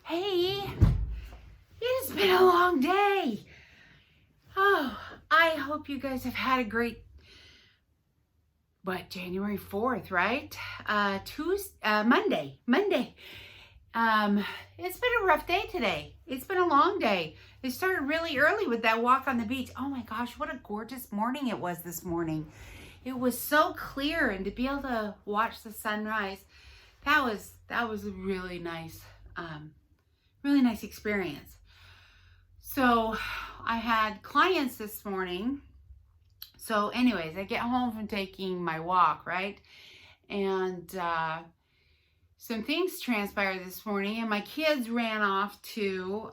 Hey, it has been a long day. Oh, I hope you guys have had a great, January 4th, right? Monday. It's been a rough day today. It's been a long day. It started really early with that walk on the beach. Oh my gosh, what a gorgeous morning it was this morning. It was so clear, and to be able to watch the sunrise, that was a really nice experience. So I had clients this morning. So anyways, I get home from taking my walk, right? And some things transpired this morning, and my kids ran off to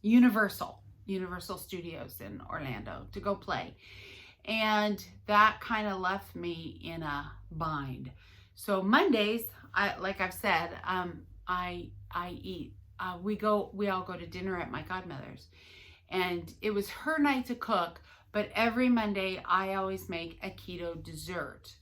Universal Studios in Orlando to go play. And that kind of left me in a bind. So Mondays, like I've said, I eat. We all go to dinner at my godmother's, and it was her night to cook. But every Monday, I always make a keto dessert,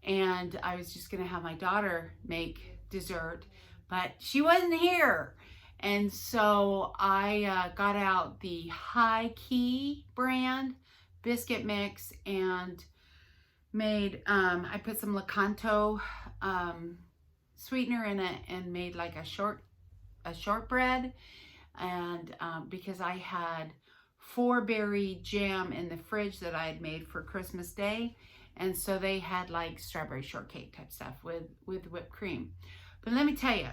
and I was just gonna have my daughter make dessert, but she wasn't here, and so I got out the High Key brand biscuit mix and made. I put some Lakanto sweetener in it and made like a shortbread, and because I had 4-berry jam in the fridge that I had made for Christmas Day, and so they had like strawberry shortcake type stuff with whipped cream. But let me tell you,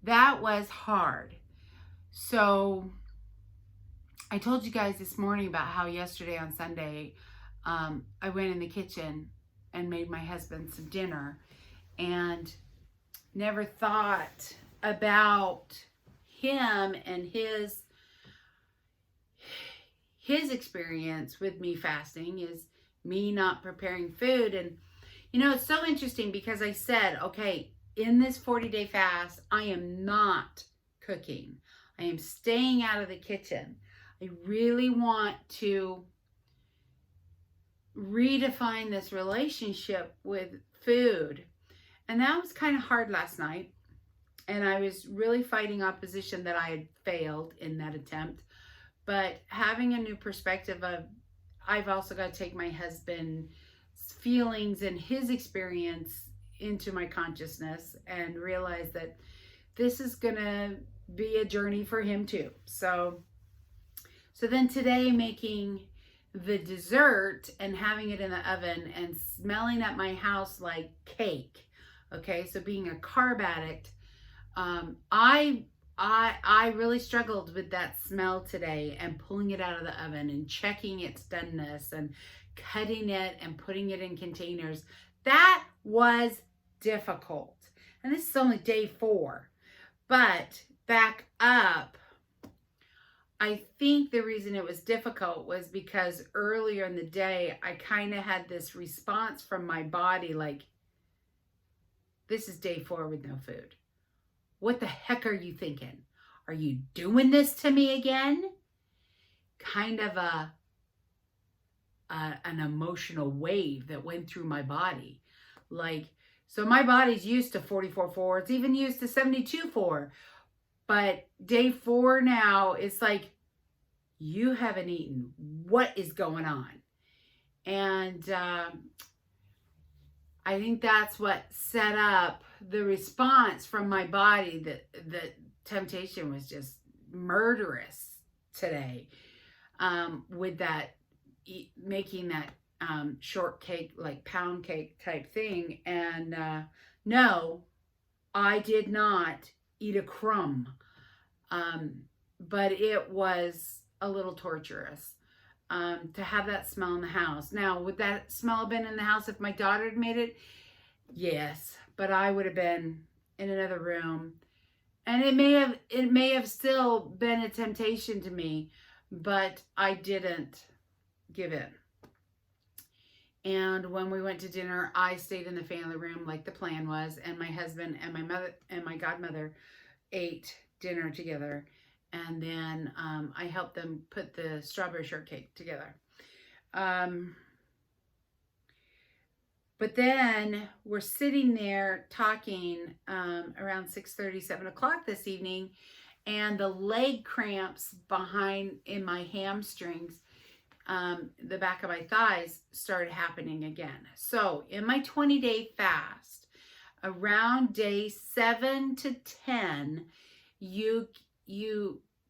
that was hard. So I told you guys this morning about how yesterday on Sunday I went in the kitchen and made my husband some dinner, and never thought about him and his experience with me fasting is me not preparing food. And it's so interesting because I said, okay, in this 40-day fast, I am not cooking. I am staying out of the kitchen. I really want to redefine this relationship with food. And that was kind of hard last night. And I was really fighting opposition that I had failed in that attempt. But having a new perspective of, I've also got to take my husband's feelings and his experience into my consciousness and realize that this is going to be a journey for him too. So then today, making the dessert and having it in the oven and smelling at my house like cake. Okay, so being a carb addict, I really struggled with that smell today, and pulling it out of the oven and checking its doneness and cutting it and putting it in containers. That was difficult. And this is only day 4. But back up, I think the reason it was difficult was because earlier in the day, I kind of had this response from my body like, this is day 4 with no food. What the heck are you thinking? Are you doing this to me again? Kind of an emotional wave that went through my body. Like, so my body's used to 44.4. It's even used to 72.4. But day 4 now, it's like, you haven't eaten. What is going on? And I think that's what set up the response from my body. That temptation was just murderous today, with that making that shortcake, like pound cake type thing. And no, I did not eat a crumb, but it was a little torturous. To have that smell in the house. Now, would that smell have been in the house if my daughter had made it? Yes, but I would have been in another room, and it may have still been a temptation to me, but I didn't give in. And when we went to dinner, I stayed in the family room like the plan was, and my husband and my mother and my godmother ate dinner together. And then I helped them put the strawberry shortcake together. But then we're sitting there talking around 6:30, 7 o'clock this evening, and the leg cramps behind in my hamstrings, the back of my thighs, started happening again. So in my 20-day fast, around day 7 to 10, you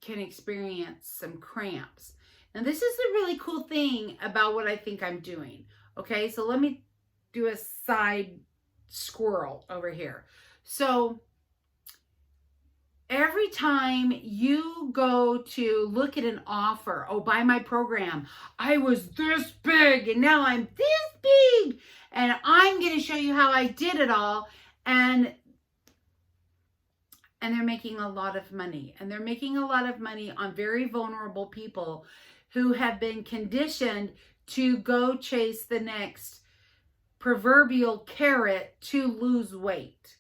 can experience some cramps. Now, this is the really cool thing about what I think I'm doing. Okay, so let me do a side squirrel over here. So every time you go to look at an offer, oh, buy my program, I was this big and now I'm this big, and I'm going to show you how I did it all. And they're making a lot of money. And they're making a lot of money on very vulnerable people who have been conditioned to go chase the next proverbial carrot to lose weight.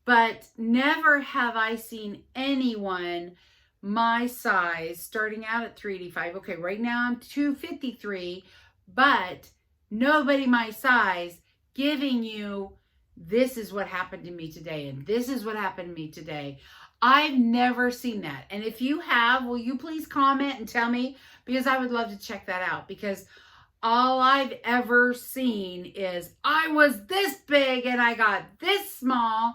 But never have I seen anyone my size starting out at 385. Okay, right now I'm 253, but nobody my size giving you, this is what happened to me today, and this is what happened to me today. I've never seen that. And if you have, will you please comment and tell me? Because I would love to check that out. Because all I've ever seen is I was this big and I got this small.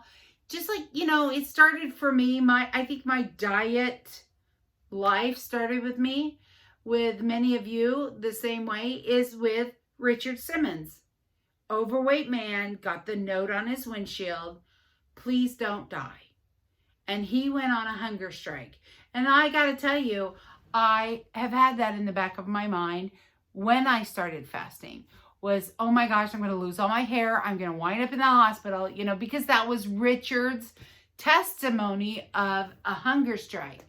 Just like, it started for me. I think my diet life started with me. With many of you, the same way is with Richard Simmons. Overweight man, got the note on his windshield, please don't die. And he went on a hunger strike. And I got to tell you, I have had that in the back of my mind when I started fasting, was, oh my gosh, I'm going to lose all my hair. I'm going to wind up in the hospital, because that was Richard's testimony of a hunger strike,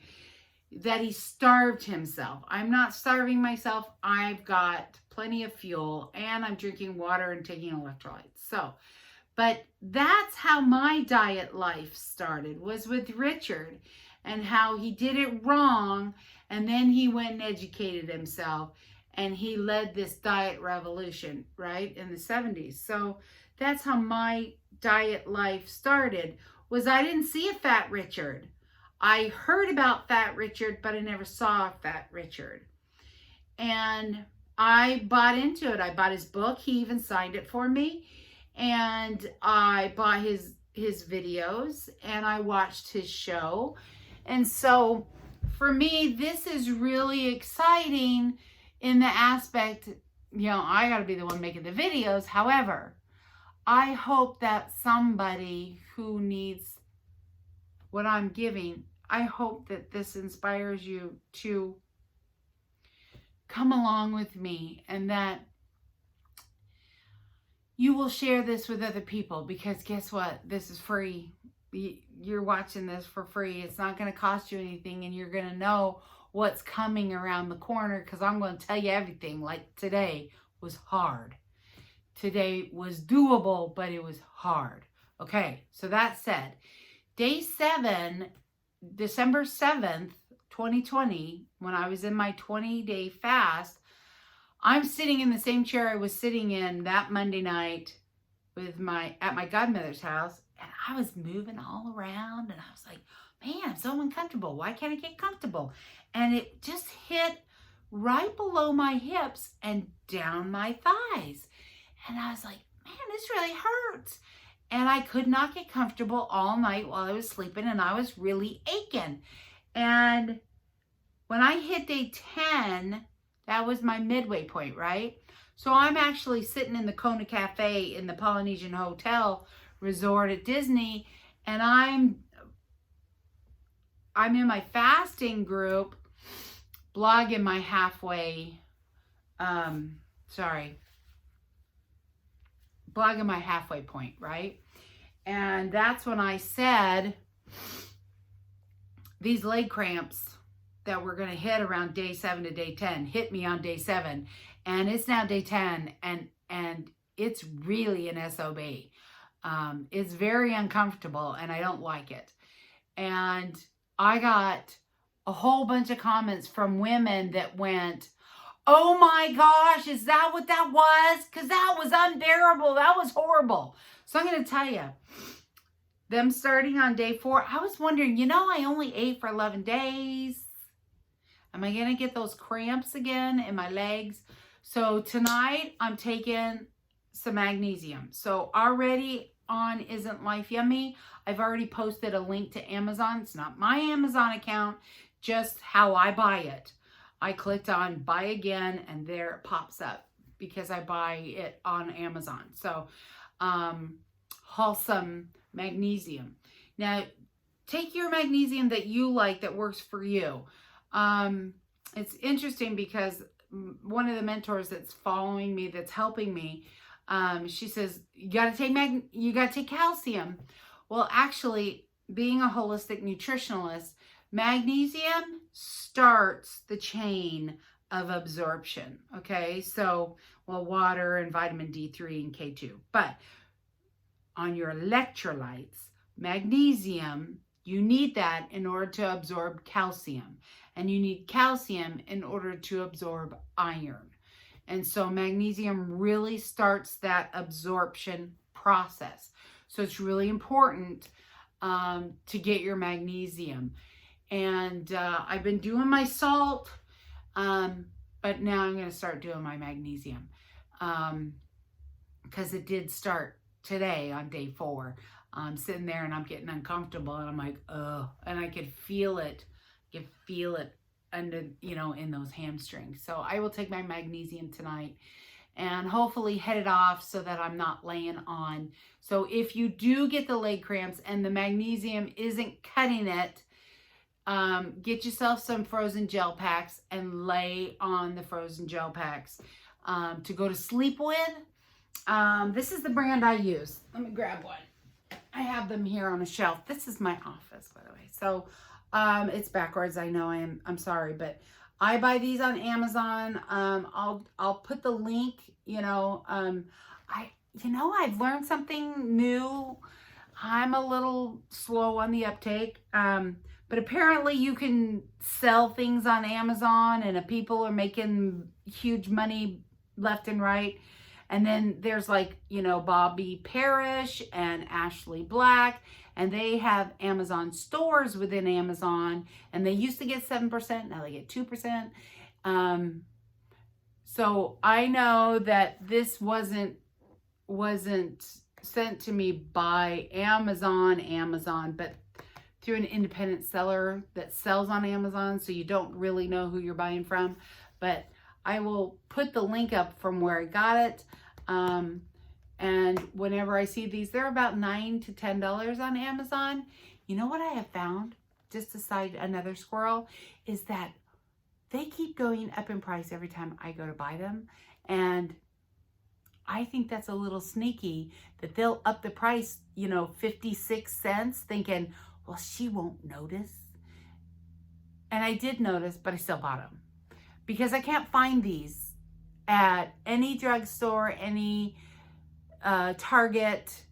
that he starved himself. I'm not starving myself. I've got plenty of fuel and I'm drinking water and taking electrolytes. So, but that's how my diet life started, was with Richard, and how he did it wrong. And then he went and educated himself, and he led this diet revolution, right, in the 70s. So that's how my diet life started, was I didn't see a Fat Richard. I heard about Fat Richard, but I never saw Fat Richard. And I bought into it. I bought his book. He even signed it for me. And I bought his videos, and I watched his show. And so for me, this is really exciting in the aspect, I got to be the one making the videos. However, I hope that somebody who needs what I'm giving, I hope that this inspires you to come along with me, and that you will share this with other people, because guess what? This is free. You're watching this for free. It's not going to cost you anything, and you're going to know what's coming around the corner, because I'm going to tell you everything. Like today was hard. Today was doable, but it was hard. Okay, so that said, day 7, December 7th, 2020, when I was in my 20-day fast, I'm sitting in the same chair I was sitting in that Monday night at my godmother's house, and I was moving all around, and I was like, man, I'm so uncomfortable. Why can't I get comfortable? And it just hit right below my hips and down my thighs. And I was like, man, this really hurts. And I could not get comfortable all night while I was sleeping, and I was really aching. And when I hit day 10, that was my midway point, right? So I'm actually sitting in the Kona Cafe in the Polynesian Hotel Resort at Disney, and I'm in my fasting group, blogging my halfway point, right? And that's when I said these leg cramps that we're going to hit around day 7 to day 10 hit me on day 7, and it's now day 10, and it's really an SOB. It's very uncomfortable, and I don't like it. And I got a whole bunch of comments from women that went, Oh my gosh, is that what that was? Because that was unbearable. That was horrible. So I'm going to tell you, them starting on day 4, I was wondering, I only ate for 11 days. Am I going to get those cramps again in my legs? So tonight I'm taking some magnesium. So already on Isn't Life Yummy, I've already posted a link to Amazon. It's not my Amazon account, just how I buy it. I clicked on buy again and there it pops up because I buy it on Amazon. So wholesome magnesium. Now take your magnesium that you like, that works for you. It's interesting because one of the mentors that's following me, that's helping me, she says, you got to take calcium. Well, actually, being a holistic nutritionalist, magnesium starts the chain of absorption. Okay. So, water and vitamin D3 and K2, but on your electrolytes, magnesium, you need that in order to absorb calcium, and you need calcium in order to absorb iron. And so magnesium really starts that absorption process. So it's really important to get your magnesium. And I've been doing my salt, but now I'm going to start doing my magnesium because it did start today on day 4. I'm sitting there and I'm getting uncomfortable and I'm like, oh, and I could feel it. You feel it under, in those hamstrings. So I will take my magnesium tonight and hopefully head it off so that I'm not laying on. So if you do get the leg cramps and the magnesium isn't cutting it, get yourself some frozen gel packs and lay on the frozen gel packs to go to sleep with. This is the brand I use. Let me grab one. I have them here on a shelf. This is my office, by the way. So it's backwards. I know I'm sorry, but I buy these on Amazon. I'll put the link, I've learned something new. I'm a little slow on the uptake. But apparently you can sell things on Amazon and people are making huge money left and right. And then there's Bobby Parrish and Ashley Black, and they have Amazon stores within Amazon, and they used to get 7%, now they get 2%. So I know that this wasn't sent to me by Amazon, but through an independent seller that sells on Amazon, so you don't really know who you're buying from. But I will put the link up from where I got it. And whenever I see these, they're about $9 to $10 on Amazon. You know what I have found, just aside another squirrel, is that they keep going up in price every time I go to buy them. And I think that's a little sneaky that they'll up the price, 56 cents, thinking, well, she won't notice. And I did notice, but I still bought them because I can't find these at any drugstore, any Target,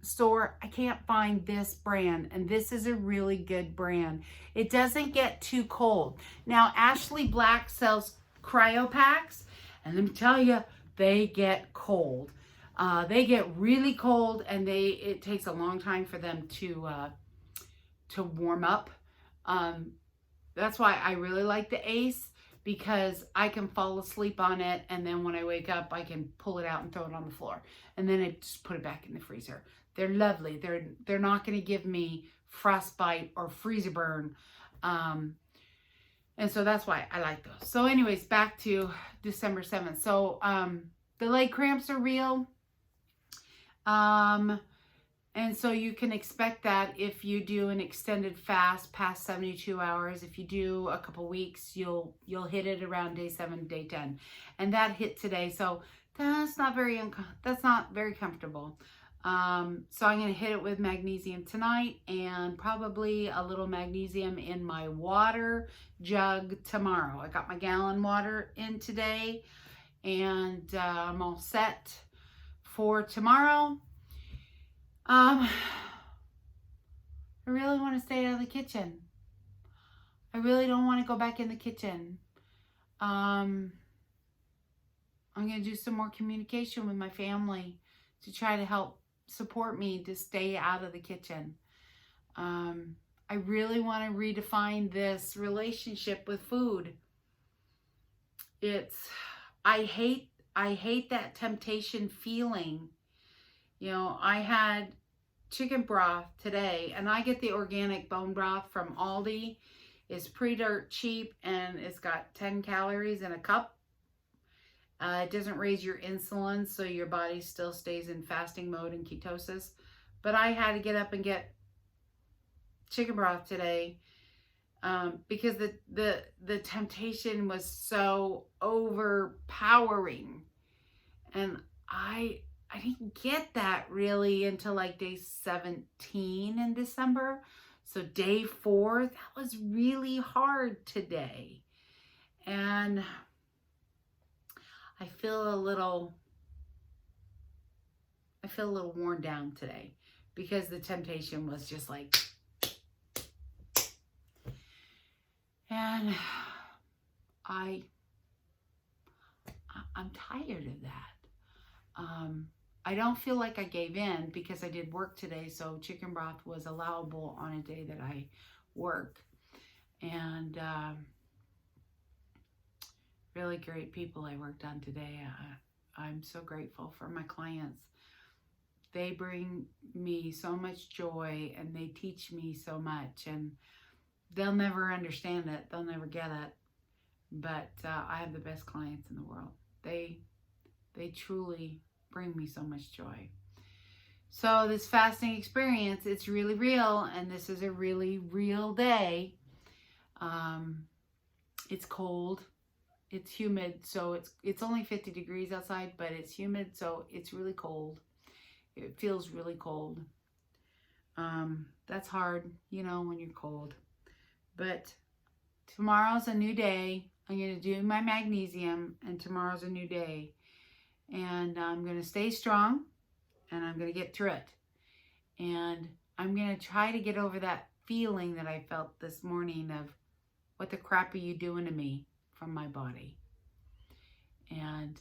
store. I can't find this brand, and this is a really good brand. It doesn't get too cold. Now, Ashley Black sells cryo packs, and let me tell you, they get cold. They get really cold, and it takes a long time for them to warm up. That's why I really like the Ace, because I can fall asleep on it, and then when I wake up, I can pull it out and throw it on the floor, and then I just put it back in the freezer. They're lovely. They're not going to give me frostbite or freezer burn, and so that's why I like those. So anyways, back to December 7th. So the leg cramps are real. And so you can expect that if you do an extended fast past 72 hours. If you do a couple weeks, you'll hit it around day 7, day 10. And that hit today. So that's not very comfortable. So I'm going to hit it with magnesium tonight, and probably a little magnesium in my water jug tomorrow. I got my gallon water in today, and I'm all set for tomorrow. I really want to stay out of the kitchen. I really don't want to go back in the kitchen. I'm going to do some more communication with my family to try to help support me to stay out of the kitchen. I really want to redefine this relationship with food. I hate that temptation feeling. You know, I had chicken broth today, and I get the organic bone broth from Aldi. It's pretty dirt cheap, and it's got 10 calories in a cup. It doesn't raise your insulin, so your body still stays in fasting mode and ketosis. But I had to get up and get chicken broth today because the temptation was so overpowering, and I didn't get that really until like day 17 in December. So day 4, that was really hard today. And I feel a little worn down today because the temptation was just like, and I'm tired of that. I don't feel like I gave in because I did work today, so chicken broth was allowable on a day that I work. And really great people I worked on today. I'm so grateful for my clients. They bring me so much joy, and they teach me so much, and they'll never understand it. They'll never get it. But I have the best clients in the world. They truly bring me so much joy. So this fasting experience, it's really real, and this is a really real day. It's cold, it's humid, so it's only 50 degrees outside, but it's humid, so it's really cold. It feels really cold. That's hard, you know, when you're cold. But tomorrow's a new day. I'm going to do my magnesium, and tomorrow's a new day. And I'm going to stay strong, and I'm going to get through it. And I'm going to try to get over that feeling that I felt this morning of, what the crap are you doing to me, from my body. And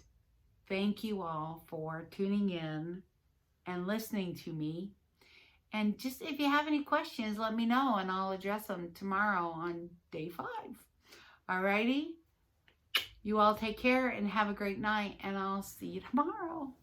thank you all for tuning in and listening to me. And just if you have any questions, let me know, and I'll address them tomorrow on day 5. Alrighty? You all take care and have a great night, and I'll see you tomorrow.